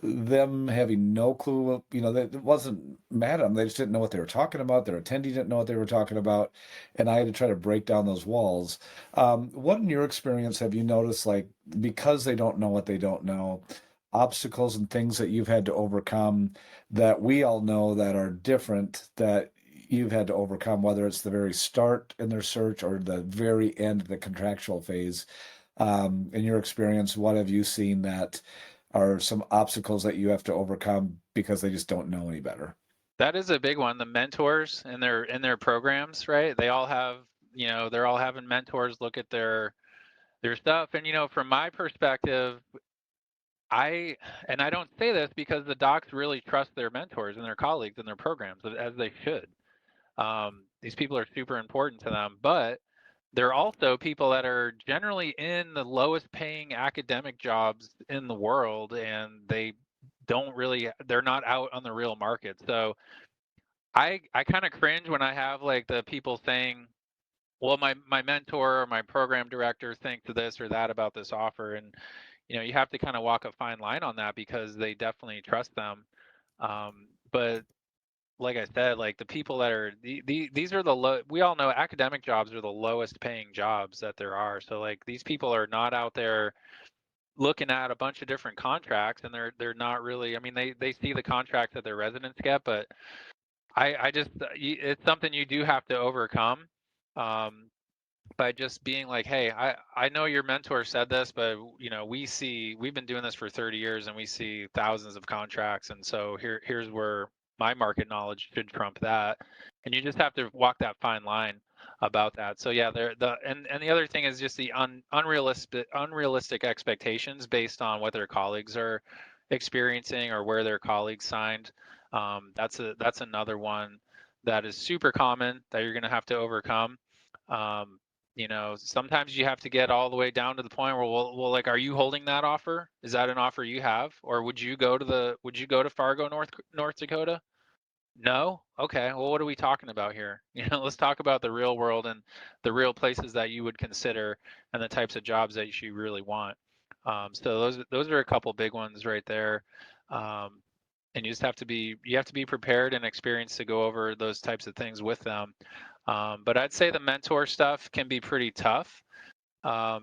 them having no clue. It wasn't mad at them. They just didn't know what they were talking about. Their attendee didn't know what they were talking about. And I had to try to break down those walls. What in your experience have you noticed, like, because they don't know what they don't know, obstacles and things that you've had to overcome that we all know that are different that you've had to overcome, whether it's the very start in their search or the very end of the contractual phase? In your experience, what have you seen that are some obstacles that you have to overcome because they just don't know any better? That is a big one. The mentors in their programs, right? They all have, they're all having mentors look at their stuff. And from my perspective, I don't say this because the docs really trust their mentors and their colleagues and their programs as they should. These people are super important to them, but they're also people that are generally in the lowest paying academic jobs in the world, and they're not out on the real market. So I kind of cringe when I have like the people saying, well, my mentor or my program director thinks this or that about this offer. And you have to kind of walk a fine line on that because they definitely trust them. But like I said, like the people that are these are the low. We all know academic jobs are the lowest paying jobs that there are. So like these people are not out there looking at a bunch of different contracts, and they're not really. I mean, they see the contracts that their residents get, but I just it's something you do have to overcome. Um, by just being like, hey, I know your mentor said this, but we've been doing this for 30 years and we see thousands of contracts, and so here's where my market knowledge should trump that, and you just have to walk that fine line about that. So yeah, and the other thing is just the unrealistic expectations based on what their colleagues are experiencing or where their colleagues signed. That's another one that is super common that you're going to have to overcome. Um, sometimes you have to get all the way down to the point where, well, like, are you holding that offer? Is that an offer you have? Or would you go to Fargo, North Dakota? No? Okay. Well, what are we talking about here? Let's talk about the real world and the real places that you would consider and the types of jobs that you really want. So those are a couple big ones right there. And you have to be prepared and experienced to go over those types of things with them. But I'd say the mentor stuff can be pretty tough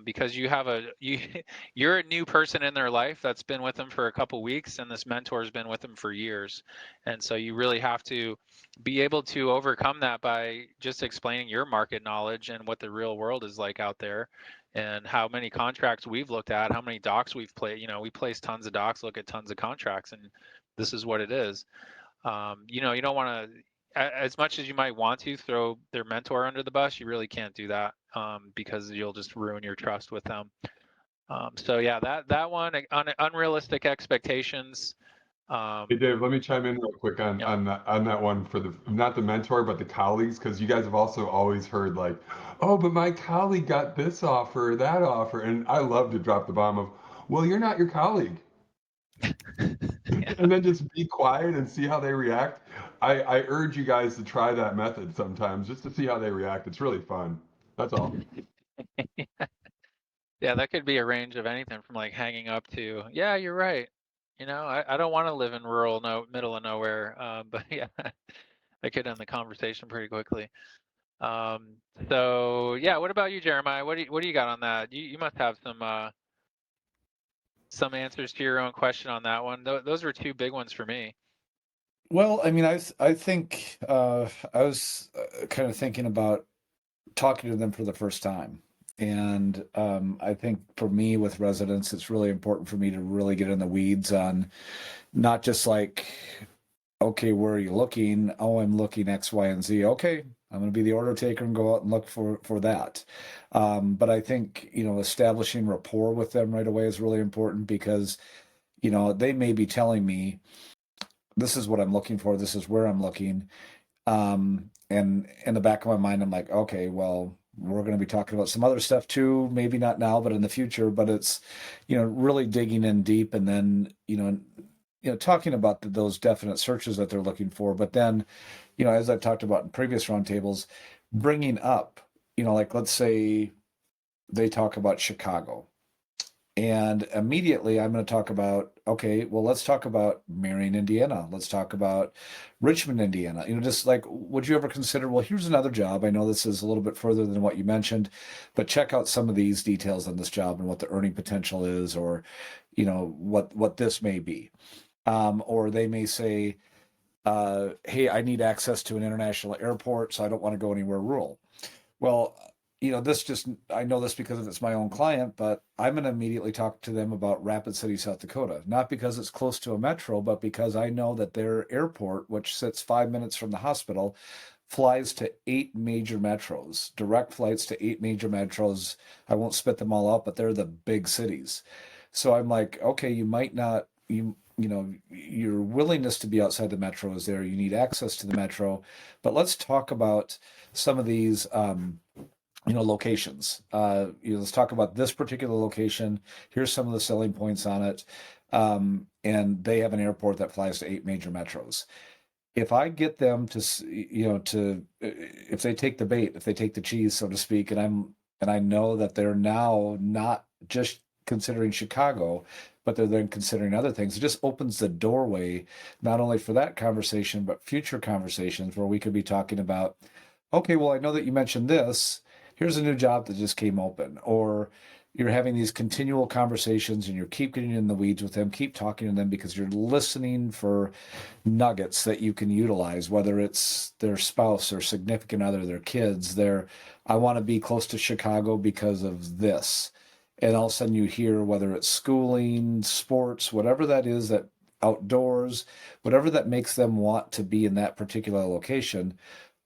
because you're a new person in their life that's been with them for a couple weeks, and this mentor has been with them for years, and so you really have to be able to overcome that by just explaining your market knowledge and what the real world is like out there, and how many contracts we've looked at, how many docs we've played. We place tons of docs, look at tons of contracts, and this is what it is. You don't want to, as much as you might want to throw their mentor under the bus, you really can't do that because you'll just ruin your trust with them. So yeah, that one, unrealistic expectations. Hey Dave, let me chime in real quick on Yep. on that one for the not the mentor but the colleagues, because you guys have also always heard like, oh, but my colleague got this offer, that offer, and I love to drop the bomb of, well, you're not your colleague. Yeah. And then just be quiet and see how they react. I urge you guys to try that method sometimes just to see how they react. It's really fun. That's all. Yeah, that could be a range of anything from like hanging up to, yeah, you're right. I don't want to live in rural, no middle of nowhere. But yeah, It could end the conversation pretty quickly. So yeah, what about you, Jeremiah? What do you got on that? You must have some answers to your own question on that one. Those were two big ones for me. Well, I mean, I think I was kind of thinking about talking to them for the first time. And I think for me with residents, it's really important for me to really get in the weeds on not just like, okay, where are you looking? Oh, I'm looking X, Y, and Z. Okay, I'm going to be the order taker and go out and look for that. But I think, establishing rapport with them right away is really important because, they may be telling me, this is what I'm looking for, this is where I'm looking. And in the back of my mind, I'm like, okay, well, we're going to be talking about some other stuff too, maybe not now, but in the future. But it's, really digging in deep and then, talking about those definite searches that they're looking for. But then, as I've talked about in previous roundtables, bringing up, like let's say they talk about Chicago. And immediately I'm going to talk about, okay, well, let's talk about Marion, Indiana. Let's talk about Richmond, Indiana. Just like, would you ever consider, well, here's another job. I know this is a little bit further than what you mentioned, but check out some of these details on this job and what the earning potential is, or, what this may be. Or they may say, hey, I need access to an international airport, so I don't want to go anywhere rural. Well, I know this because it's my own client, but I'm going to immediately talk to them about Rapid City, South Dakota, not because it's close to a metro, but because I know that their airport, which sits 5 minutes from the hospital, flies to 8 major metros, direct flights to 8 major metros. I won't spit them all out, but they're the big cities. So I'm like, okay, you might not, your willingness to be outside the metro is there. You need access to the metro, but let's talk about some of these, locations. Let's talk about this particular location. Here's some of the selling points on it. And they have an airport that flies to 8 major metros. If I get them to, if they take the bait, if they take the cheese, so to speak, and I know that they're now not just considering Chicago, but they're then considering other things, it just opens the doorway, not only for that conversation, but future conversations where we could be talking about, okay, well, I know that you mentioned this. Here's a new job that just came open. Or you're having these continual conversations and you keep getting in the weeds with them, keep talking to them because you're listening for nuggets that you can utilize, whether it's their spouse or significant other, their kids, I want to be close to Chicago because of this. And all of a sudden you hear, whether it's schooling, sports, whatever that is, that outdoors, whatever that makes them want to be in that particular location.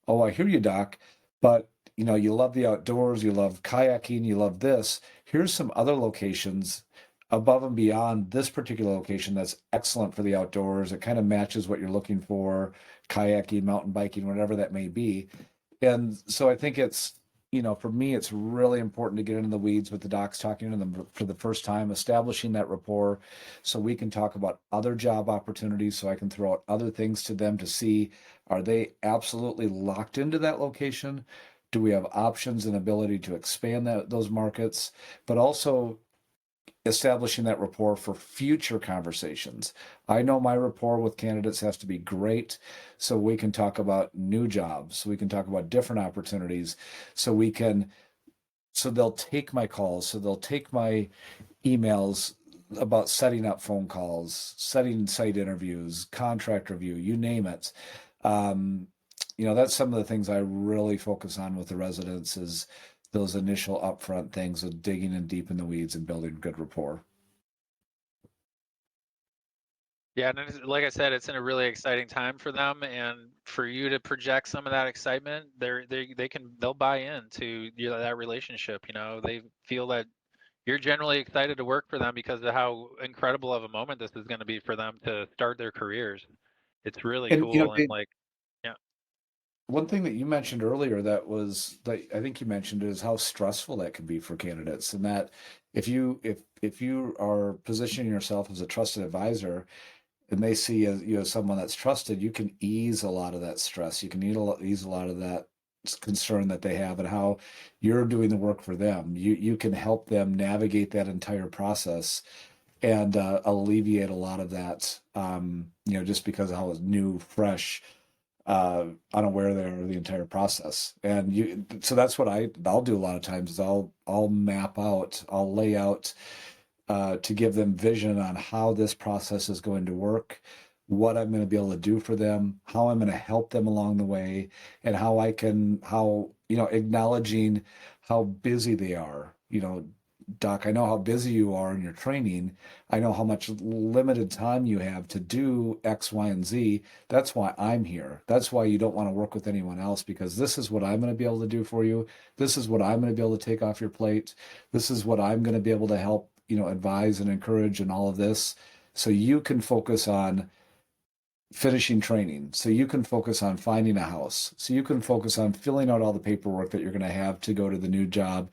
Oh, I hear you, Doc, but you love the outdoors, you love kayaking, you love this. Here's some other locations above and beyond this particular location that's excellent for the outdoors. It kind of matches what you're looking for, kayaking, mountain biking, whatever that may be. And so I think it's, for me, it's really important to get into the weeds with the docs, talking to them for the first time, establishing that rapport so we can talk about other job opportunities, so I can throw out other things to them to see, are they absolutely locked into that location? Do we have options and ability to expand those markets, but also establishing that rapport for future conversations? I know my rapport with candidates has to be great, so we can talk about new jobs, we can talk about different opportunities, so they'll take my calls, so they'll take my emails about setting up phone calls, setting site interviews, contract review, you name it. That's some of the things I really focus on with the residents, is those initial upfront things of digging in deep in the weeds and building good rapport. Yeah, and like I said, it's in a really exciting time for them, and for you to project some of that excitement, they'll buy into that relationship. They feel that you're generally excited to work for them because of how incredible of a moment this is going to be for them to start their careers. It's really And cool, and Dave, like, yeah. one thing that you mentioned earlier that I think you mentioned is how stressful that can be for candidates, and that if you are positioning yourself as a trusted advisor and they see you as someone that's trusted, you can ease a lot of that stress. You can ease a lot of that concern that they have, and how you're doing the work for them. You can help them navigate that entire process and alleviate a lot of that. Just because of how new, fresh, unaware they are of the entire process. And so that's what I'll do a lot of times is I'll map out, I'll lay out to give them vision on how this process is going to work, what I'm going to be able to do for them, how I'm going to help them along the way, and acknowledging how busy they are. Doc, I know how busy you are in your training. I know how much limited time you have to do X, Y, and Z. That's why I'm here. That's why you don't want to work with anyone else, because this is what I'm going to be able to do for you. This is what I'm going to be able to take off your plate. This is what I'm going to be able to help, advise and encourage and all of this. So you can focus on finishing training. So you can focus on finding a house. So you can focus on filling out all the paperwork that you're going to have to go to the new job.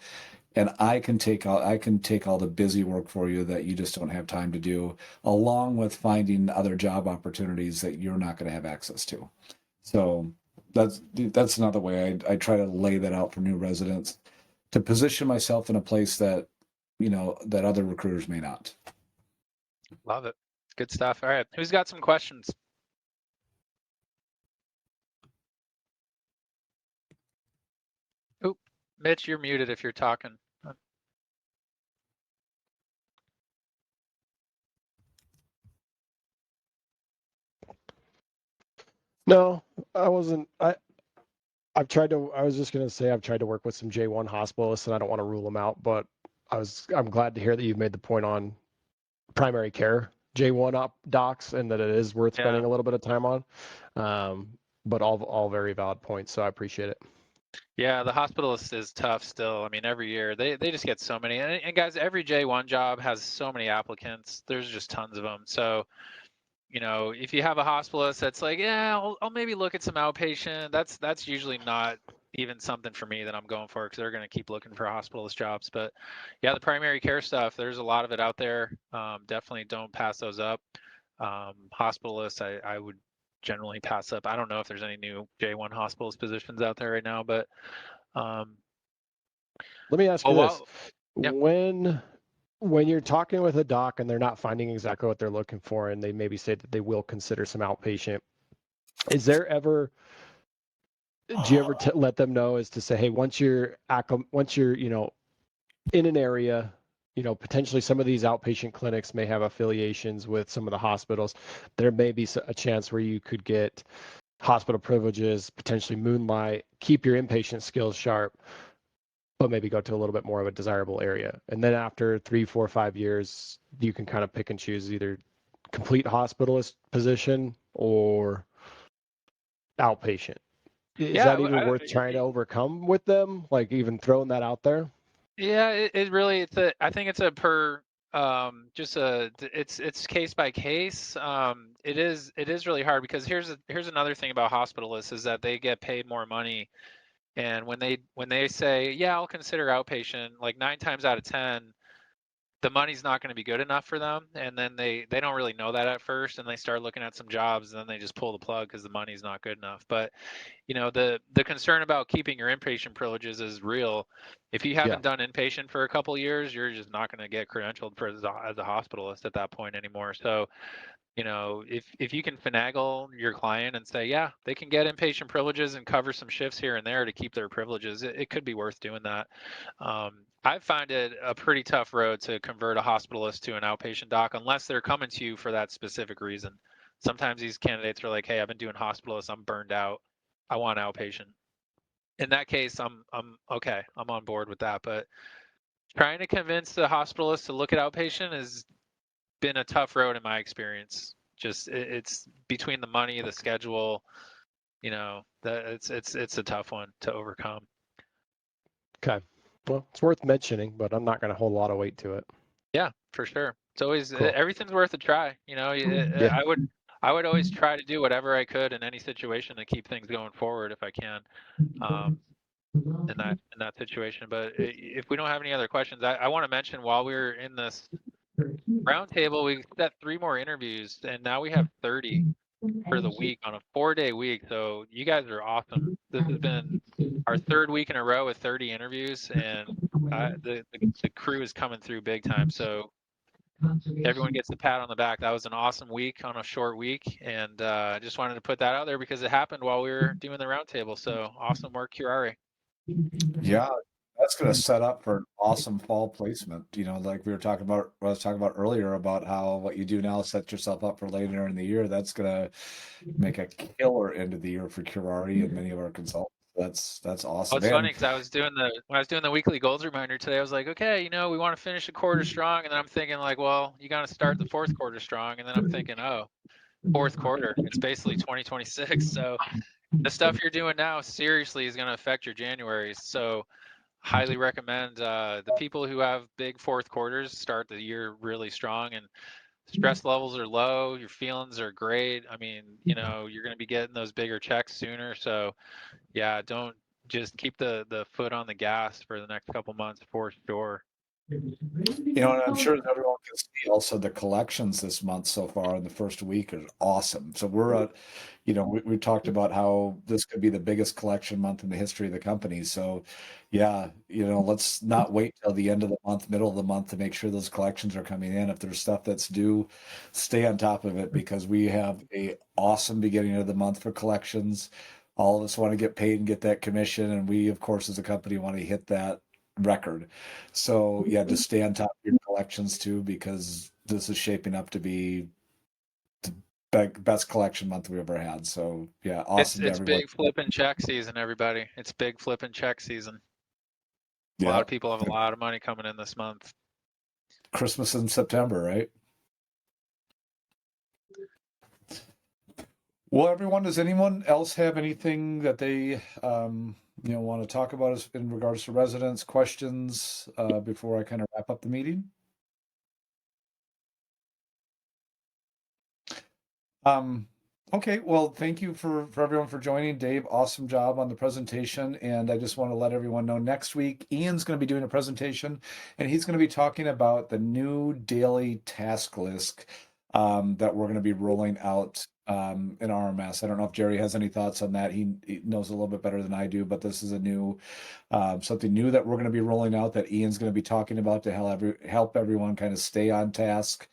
And I can take all the busy work for you that you just don't have time to do, along with finding other job opportunities that you're not going to have access to. So that's another way I try to lay that out for new residents, to position myself in a place that that other recruiters may not. Love it. Good stuff. All right, who's got some questions? Oop, Mitch, you're muted if you're talking. No, I wasn't. I was just gonna say I've tried to work with some J1 hospitalists, and I don't want to rule them out, but I'm glad to hear that you've made the point on primary care J1 docs, and that it is worth spending a little bit of time on. But all very valid points, so I appreciate it. Yeah, the hospitalist is tough still. I mean, every year they just get so many, and guys, every J1 job has so many applicants. There's just tons of them. So, if you have a hospitalist that's like, yeah, I'll maybe look at some outpatient, that's usually not even something for me that I'm going for, because they're going to keep looking for hospitalist jobs. But yeah, the primary care stuff, there's a lot of it out there. Definitely don't pass those up. Hospitalists, I would generally pass up. I don't know if there's any new J1 hospitalist positions out there right now, but let me ask you this. Yep. When you're talking with a doc and they're not finding exactly what they're looking for, and they maybe say that they will consider some outpatient, do you ever let them know, as to say, hey, once you're in an area, potentially some of these outpatient clinics may have affiliations with some of the hospitals. There may be a chance where you could get hospital privileges, potentially moonlight, keep your inpatient skills sharp, but maybe go to a little bit more of a desirable area. And then after 3, 4, 5 years, you can kind of pick and choose either complete hospitalist position or outpatient. Is that even worth trying to overcome with them? Like, even throwing that out there? Yeah, it really, I think it's it's case by case. It is really hard, because here's another thing about hospitalists, is that they get paid more money. And when they say, yeah, I'll consider outpatient, like 9 times out of 10, the money's not going to be good enough for them. And then they don't really know that at first, and they start looking at some jobs, and then they just pull the plug because the money's not good enough. But the concern about keeping your inpatient privileges is real. If you haven't done inpatient for a couple of years, you're just not going to get credentialed as a hospitalist at that point anymore. So if you can finagle your client and say, yeah, they can get inpatient privileges and cover some shifts here and there to keep their privileges, it could be worth doing that. I find it a pretty tough road to convert a hospitalist to an outpatient doc, unless they're coming to you for that specific reason. Sometimes these candidates are like, hey, I've been doing hospitalist, I'm burned out, I want outpatient. In that case, I'm okay, I'm on board with that. But trying to convince the hospitalist to look at outpatient has been a tough road in my experience. Just it's between the money, the schedule, that it's a tough one to overcome. Okay. Well, it's worth mentioning, but I'm not going to hold a lot of weight to it. Yeah, for sure. It's always everything's worth a try. I would always try to do whatever I could in any situation to keep things going forward if I can. In that situation. But if we don't have any other questions, I want to mention, while we were in this roundtable, we set 3 more interviews, and now we have 30 for the week on a 4-day week. So you guys are awesome. This has been our 3rd week in a row with 30 interviews, and the crew is coming through big time. So everyone gets a pat on the back. That was an awesome week on a short week, and I just wanted to put that out there because it happened while we were doing the roundtable. So awesome work, Curare. Yeah, that's going to set up for an awesome fall placement. You know, like we were talking about, I was talking about earlier about how what you do now sets yourself up for later in the year. That's going to make a killer end of the year for Curari and many of our consultants. That's Oh, awesome. it's funny because when I was doing the weekly goals reminder today, I was like, okay, you know, we want to finish a quarter strong, and then I'm thinking like, well, you got to start the fourth quarter strong, and then I'm thinking, oh, fourth quarter, it's basically 2026. So the stuff you're doing now seriously is going to affect your Januaries. So highly recommend the people who have big fourth quarters start the year really strong, and stress levels are low, your feelings are great. I mean, you know, you're going to be getting those bigger checks sooner. So yeah, don't just keep the foot on the gas for the next couple months for sure. You know, and I'm sure that everyone can see also the collections this month so far in the first week is awesome. So we're at, you know, we talked about how this could be the biggest collection month in the history of the company. So yeah, you know, let's not wait till the end of the month, middle of the month to make sure those collections are coming in. If there's stuff that's due, stay on top of it because we have a awesome beginning of the month for collections. All of us want to get paid and get that commission, and we, of course, as a company, want to hit that record. So yeah, just stay on top of your collections too, because this is shaping up to be the best collection month we ever had. So yeah, awesome to It's everyone. big flip and check season, everybody. It's big flip and check season. A lot Yeah, of people have a lot of money coming in this month. Christmas in September, right? Well, everyone, does anyone else have anything that they you know want to talk about in regards to residents, questions before I kind of wrap up the meeting? Okay, well, thank you for everyone for joining. Dave, awesome job on the presentation. And I just want to let everyone know next week, Ian's going to be doing a presentation and he's going to be talking about the new daily task list that we're going to be rolling out in RMS. I don't know if Jerry has any thoughts on that. He knows a little bit better than I do, but this is a new something new that we're going to be rolling out that Ian's going to be talking about to help everyone kind of stay on task.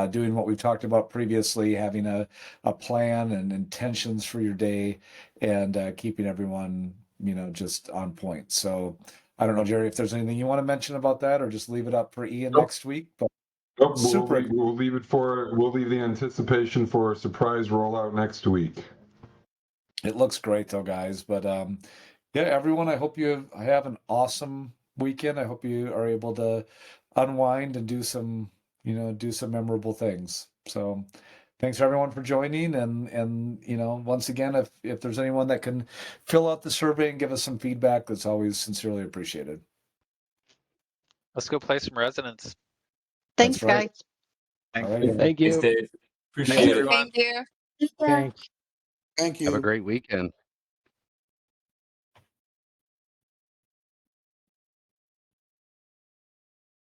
Doing what we've talked about previously, having a plan and intentions for your day, and keeping everyone, you know, just on point. So I don't know, Jerry, if there's anything you want to mention about that, or just leave it up for Ian next week. But Nope, super. we'll leave the anticipation for a surprise rollout next week. It looks great though, guys. But yeah, everyone, I hope you have an awesome weekend. I hope you are able to unwind and do some memorable things. So thanks everyone for joining, and you know, once again, if there's anyone that can fill out the survey and give us some feedback, that's always sincerely appreciated. Let's go play some residents. Thanks, That's right. guys. All right. Thank you. Thanks, Dave. Thanks, Appreciate it. everyone. Thank you. Thank you. Have a great weekend.